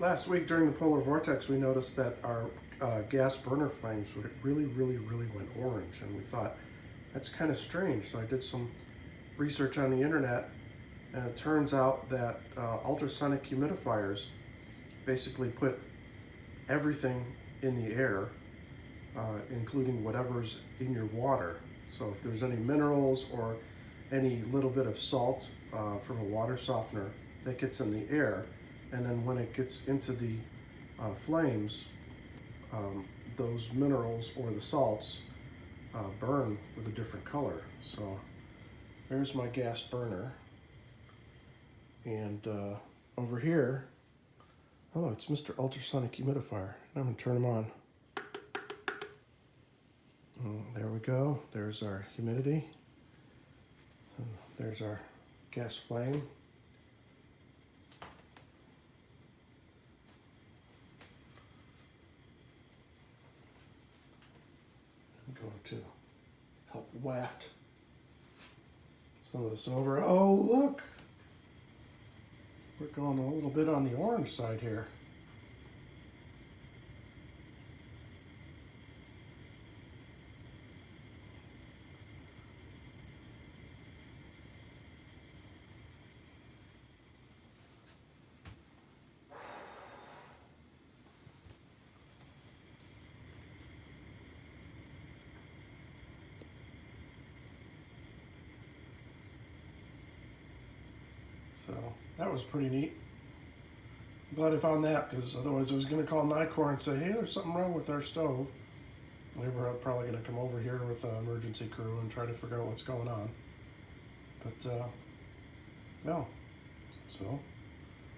Last week during the polar vortex, we noticed that our gas burner flames really went orange, and we thought, that's kind of strange. So I did some research on the internet, and it turns out that ultrasonic humidifiers basically put everything in the air, including whatever's in your water. So if there's any minerals or any little bit of salt from a water softener, that gets in the air, and then when it gets into the flames, those minerals or the salts burn with a different color. So there's my gas burner, and over here, oh, it's Mr. Ultrasonic Humidifier. I'm going to turn him on. There we go. There's our humidity. There's our gas flame. I'm going to help waft some of this over. Oh, look! We're going a little bit on the orange side here. So that was pretty neat. I'm glad I found that, because otherwise I was going to call Nicor and say, hey, there's something wrong with our stove. They were probably going to come over here with an emergency crew and try to figure out what's going on. But, no. So,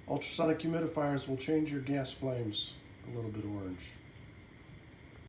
ultrasonic humidifiers will change your gas flames a little bit orange.